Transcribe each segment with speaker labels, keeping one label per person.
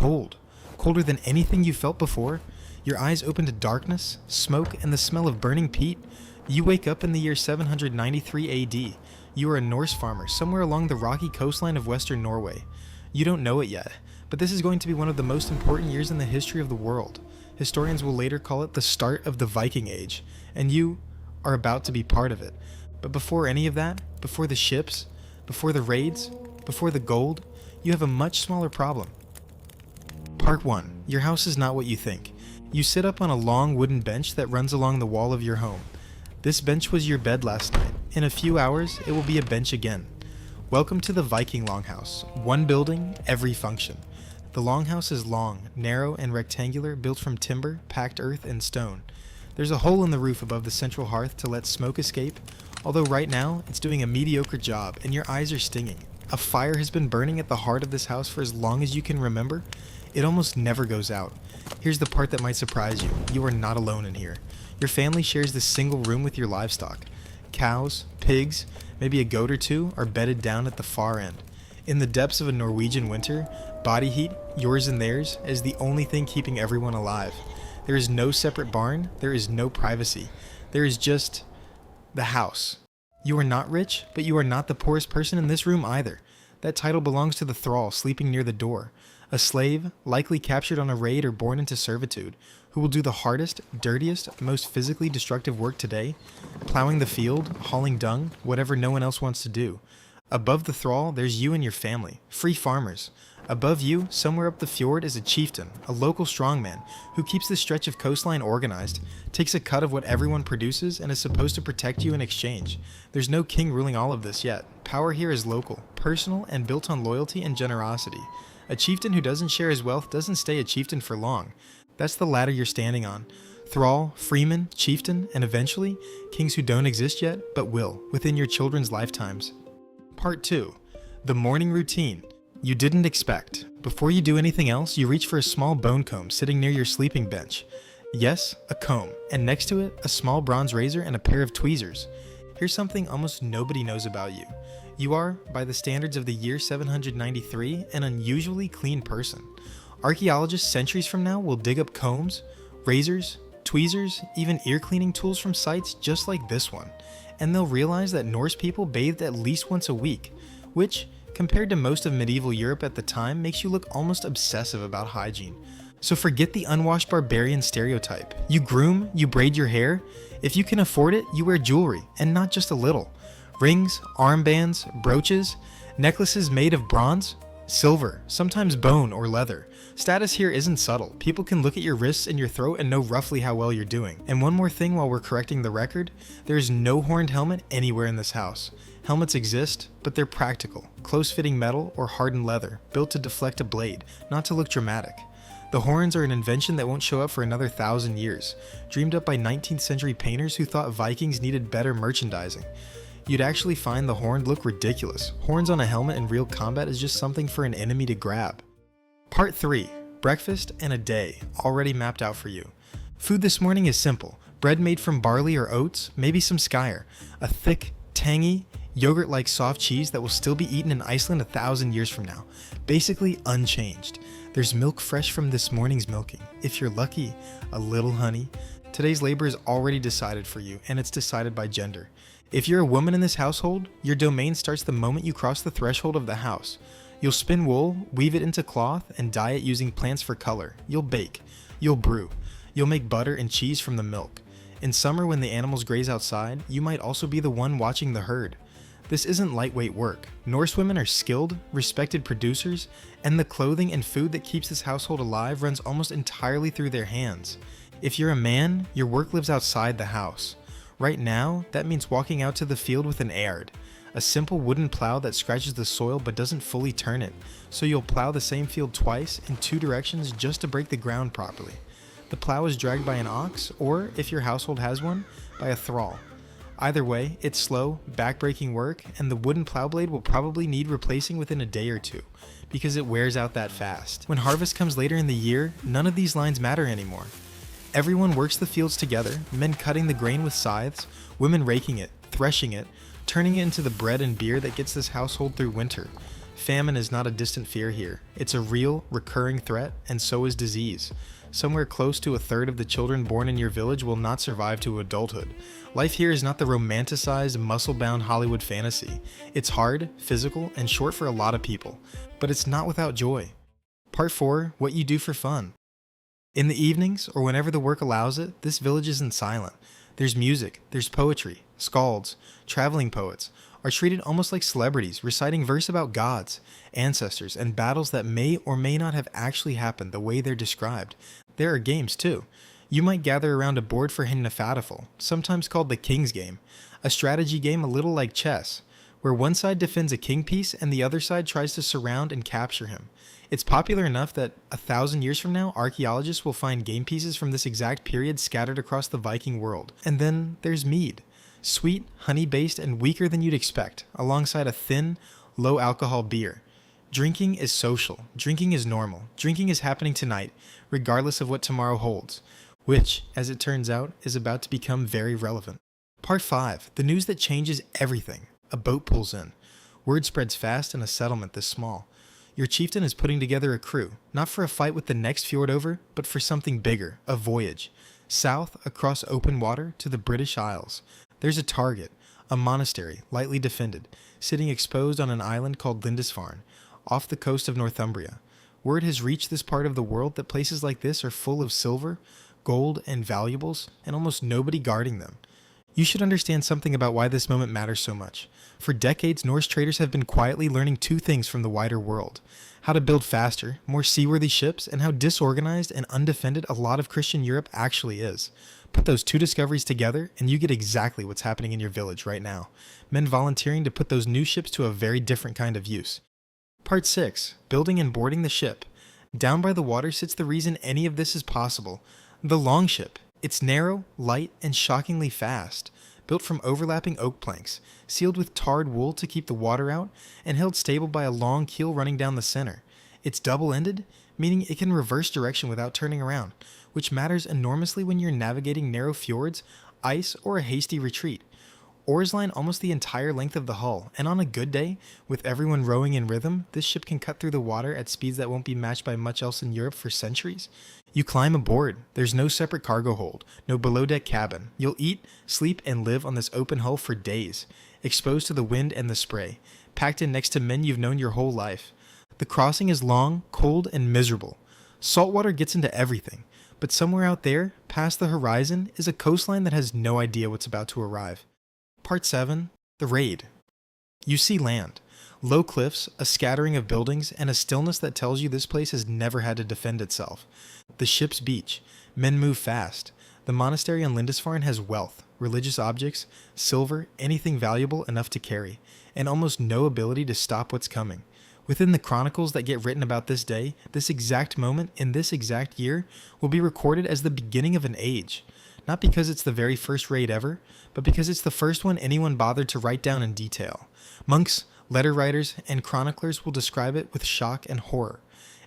Speaker 1: cold. Colder than anything you felt before. Your eyes open to darkness, smoke, and the smell of burning peat. You wake up in the year 793 AD. You are a Norse farmer somewhere along the rocky coastline of western Norway. You don't know it yet, but this is going to be one of the most important years in the history of the world. Historians will later call it the start of the Viking Age, and you are about to be part of it. But before any of that, before the ships, before the raids, before the gold, you have a much smaller problem. Part 1. Your house is not what you think. You sit up on a long wooden bench that runs along the wall of your home. This bench was your bed last night. In a few hours, it will be a bench again. Welcome to the Viking longhouse. One building, every function. The longhouse is long, narrow, and rectangular, built from timber, packed earth, and stone. There's a hole in the roof above the central hearth to let smoke escape, although right now, it's doing a mediocre job, and your eyes are stinging. A fire has been burning at the heart of this house for as long as you can remember. It almost never goes out. Here's the part that might surprise you. You are not alone in here. Your family shares this single room with your livestock. Cows, pigs, maybe a goat or two are bedded down at the far end. In the depths of a Norwegian winter, body heat, yours and theirs, is the only thing keeping everyone alive. There is no separate barn, there is no privacy. There is just the house. You are not rich, but you are not the poorest person in this room either. That title belongs to the thrall sleeping near the door. A slave, likely captured on a raid or born into servitude, who will do the hardest, dirtiest, most physically destructive work today, plowing the field, hauling dung, whatever no one else wants to do. Above the thrall, there's you and your family, free farmers. Above you, somewhere up the fjord, is a chieftain, a local strongman, who keeps the stretch of coastline organized, takes a cut of what everyone produces, and is supposed to protect you in exchange. There's no king ruling all of this yet. Power here is local, personal, and built on loyalty and generosity. A chieftain who doesn't share his wealth doesn't stay a chieftain for long. That's the ladder you're standing on. Thrall, freeman, chieftain, and eventually, kings who don't exist yet, but will, within your children's lifetimes. Part 2. The morning routine. You didn't expect. Before you do anything else, you reach for a small bone comb sitting near your sleeping bench. Yes, a comb, and next to it, a small bronze razor and a pair of tweezers. Here's something almost nobody knows about you. You are, by the standards of the year 793, an unusually clean person. Archaeologists centuries from now will dig up combs, razors, tweezers, even ear cleaning tools from sites just like this one, and they'll realize that Norse people bathed at least once a week, which, compared to most of medieval Europe at the time, makes you look almost obsessive about hygiene. So forget the unwashed barbarian stereotype. You groom, you braid your hair. If you can afford it, you wear jewelry, and not just a little. Rings, armbands, brooches, necklaces made of bronze, silver, sometimes bone or leather. Status here isn't subtle. People can look at your wrists and your throat and know roughly how well you're doing. And one more thing while we're correcting the record, there is no horned helmet anywhere in this house. Helmets exist, but they're practical, close-fitting metal or hardened leather, built to deflect a blade, not to look dramatic. The horns are an invention that won't show up for another 1,000 years, dreamed up by 19th century painters who thought Vikings needed better merchandising. You'd actually find the horn look ridiculous. Horns on a helmet in real combat is just something for an enemy to grab. Part 3. Breakfast and a day, already mapped out for you. Food this morning is simple. Bread made from barley or oats, maybe some skyr. A thick, tangy, yogurt-like soft cheese that will still be eaten in Iceland 1,000 years from now. Basically unchanged. There's milk fresh from this morning's milking. If you're lucky, a little honey. Today's labor is already decided for you, and it's decided by gender. If you're a woman in this household, your domain starts the moment you cross the threshold of the house. You'll spin wool, weave it into cloth, and dye it using plants for color. You'll bake. You'll brew. You'll make butter and cheese from the milk. In summer when the animals graze outside, you might also be the one watching the herd. This isn't lightweight work. Norse women are skilled, respected producers, and the clothing and food that keeps this household alive runs almost entirely through their hands. If you're a man, your work lives outside the house. Right now, that means walking out to the field with an erd, a simple wooden plow that scratches the soil but doesn't fully turn it, so you'll plow the same field twice in 2 directions just to break the ground properly. The plow is dragged by an ox, or, if your household has one, by a thrall. Either way, it's slow, back-breaking work, and the wooden plow blade will probably need replacing within a day or two, because it wears out that fast. When harvest comes later in the year, none of these lines matter anymore. Everyone works the fields together, men cutting the grain with scythes, women raking it, threshing it, turning it into the bread and beer that gets this household through winter. Famine is not a distant fear here. It's a real, recurring threat, and so is disease. Somewhere close to a third of the children born in your village will not survive to adulthood. Life here is not the romanticized, muscle-bound Hollywood fantasy. It's hard, physical, and short for a lot of people. But it's not without joy. Part 4. What you do for fun. In the evenings, or whenever the work allows it, this village isn't silent. There's music, there's poetry, skalds, traveling poets are treated almost like celebrities, reciting verse about gods, ancestors, and battles that may or may not have actually happened the way they're described. There are games too. You might gather around a board for Hinnafadafel, sometimes called the King's Game, a strategy game a little like chess, where one side defends a king piece and the other side tries to surround and capture him. It's popular enough that 1,000 years from now, archaeologists will find game pieces from this exact period scattered across the Viking world. And then there's mead. Sweet, honey-based, and weaker than you'd expect, alongside a thin, low-alcohol beer. Drinking is social. Drinking is normal. Drinking is happening tonight, regardless of what tomorrow holds, which, as it turns out, is about to become very relevant. Part 5. The news that changes everything. A boat pulls in. Word spreads fast in a settlement this small. Your chieftain is putting together a crew, not for a fight with the next fjord over, but for something bigger, a voyage. South, across open water, to the British Isles. There's a target, a monastery, lightly defended, sitting exposed on an island called Lindisfarne, off the coast of Northumbria. Word has reached this part of the world that places like this are full of silver, gold, and valuables, and almost nobody guarding them. You should understand something about why this moment matters so much. For decades, Norse traders have been quietly learning two things from the wider world: how to build faster, more seaworthy ships, and how disorganized and undefended a lot of Christian Europe actually is. Put those two discoveries together, and you get exactly what's happening in your village right now. Men volunteering to put those new ships to a very different kind of use. Part 6. Building and boarding the ship. Down by the water sits the reason any of this is possible. The longship. It's narrow, light, and shockingly fast. Built from overlapping oak planks, sealed with tarred wool to keep the water out, and held stable by a long keel running down the center. It's double-ended, meaning it can reverse direction without turning around, which matters enormously when you're navigating narrow fjords, ice, or a hasty retreat. Oars line almost the entire length of the hull, and on a good day, with everyone rowing in rhythm, this ship can cut through the water at speeds that won't be matched by much else in Europe for centuries. You climb aboard. There's no separate cargo hold, no below-deck cabin. You'll eat, sleep, and live on this open hull for days, exposed to the wind and the spray, packed in next to men you've known your whole life. The crossing is long, cold, and miserable. Salt water gets into everything, but somewhere out there, past the horizon, is a coastline that has no idea what's about to arrive. Part 7. The Raid. You see land. Low cliffs, a scattering of buildings, and a stillness that tells you this place has never had to defend itself. The ship's beach. Men move fast. The monastery on Lindisfarne has wealth, religious objects, silver, anything valuable enough to carry, and almost no ability to stop what's coming. Within the chronicles that get written about this day, this exact moment in this exact year will be recorded as the beginning of an age. Not because it's the very first raid ever, but because it's the first one anyone bothered to write down in detail. Monks, letter writers, and chroniclers will describe it with shock and horror.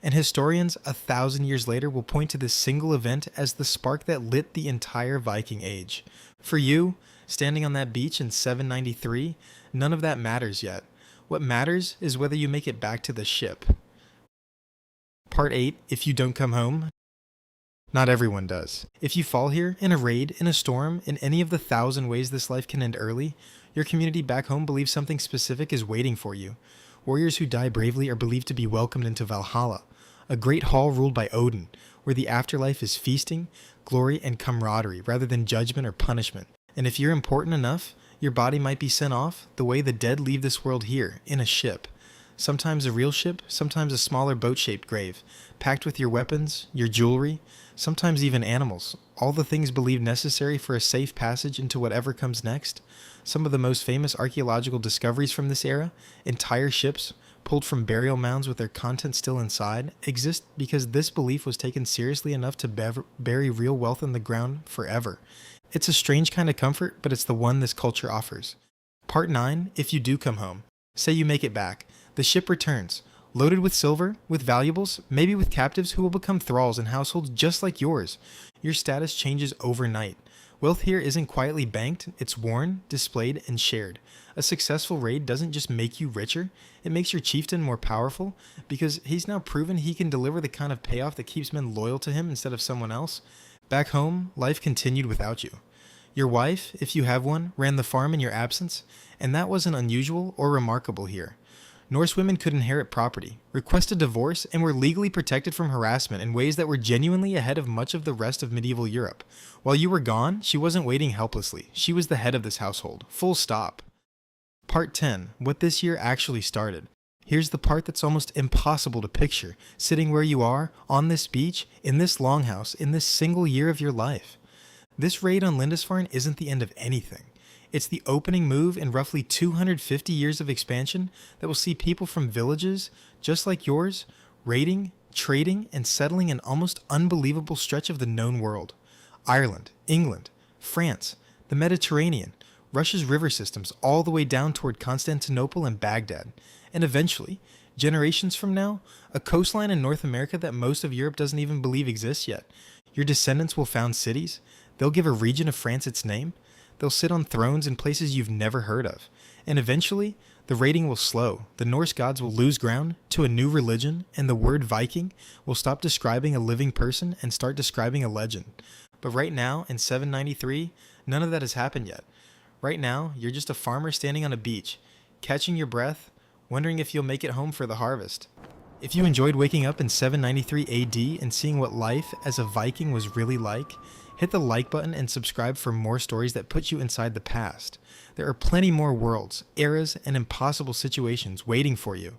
Speaker 1: And historians 1,000 years later will point to this single event as the spark that lit the entire Viking Age. For you, standing on that beach in 793, none of that matters yet. What matters is whether you make it back to the ship. Part 8. If you don't come home. Not everyone does. If you fall here, in a raid, in a storm, in any of the 1,000 ways this life can end early, your community back home believes something specific is waiting for you. Warriors who die bravely are believed to be welcomed into Valhalla, a great hall ruled by Odin, where the afterlife is feasting, glory, and camaraderie rather than judgment or punishment. And if you're important enough, your body might be sent off the way the dead leave this world here, in a ship. Sometimes a real ship, sometimes a smaller boat-shaped grave, packed with your weapons, your jewelry, sometimes even animals, all the things believed necessary for a safe passage into whatever comes next. Some of the most famous archaeological discoveries from this era, entire ships, pulled from burial mounds with their contents still inside, exist because this belief was taken seriously enough to bury real wealth in the ground forever. It's a strange kind of comfort, but it's the one this culture offers. Part 9. If you do come home. Say you make it back. The ship returns, loaded with silver, with valuables, maybe with captives who will become thralls in households just like yours. Your status changes overnight. Wealth here isn't quietly banked, it's worn, displayed, and shared. A successful raid doesn't just make you richer, it makes your chieftain more powerful, because he's now proven he can deliver the kind of payoff that keeps men loyal to him instead of someone else. Back home, life continued without you. Your wife, if you have one, ran the farm in your absence, and that wasn't unusual or remarkable here. Norse women could inherit property, request a divorce, and were legally protected from harassment in ways that were genuinely ahead of much of the rest of medieval Europe. While you were gone, she wasn't waiting helplessly. She was the head of this household. Full stop. Part 10. What this year actually started. Here's the part that's almost impossible to picture, sitting where you are, on this beach, in this longhouse, in this single year of your life. This raid on Lindisfarne isn't the end of anything. It's the opening move in roughly 250 years of expansion that will see people from villages, just like yours, raiding, trading, and settling an almost unbelievable stretch of the known world. Ireland, England, France, the Mediterranean, Russia's river systems all the way down toward Constantinople and Baghdad, and eventually, generations from now, a coastline in North America that most of Europe doesn't even believe exists yet. Your descendants will found cities, they'll give a region of France its name, they'll sit on thrones in places you've never heard of. And eventually, the raiding will slow, the Norse gods will lose ground to a new religion, and the word Viking will stop describing a living person and start describing a legend. But right now, in 793, none of that has happened yet. Right now, you're just a farmer standing on a beach, catching your breath, wondering if you'll make it home for the harvest. If you enjoyed waking up in 793 AD and seeing what life as a Viking was really like, hit the like button and subscribe for more stories that put you inside the past. There are plenty more worlds, eras, and impossible situations waiting for you.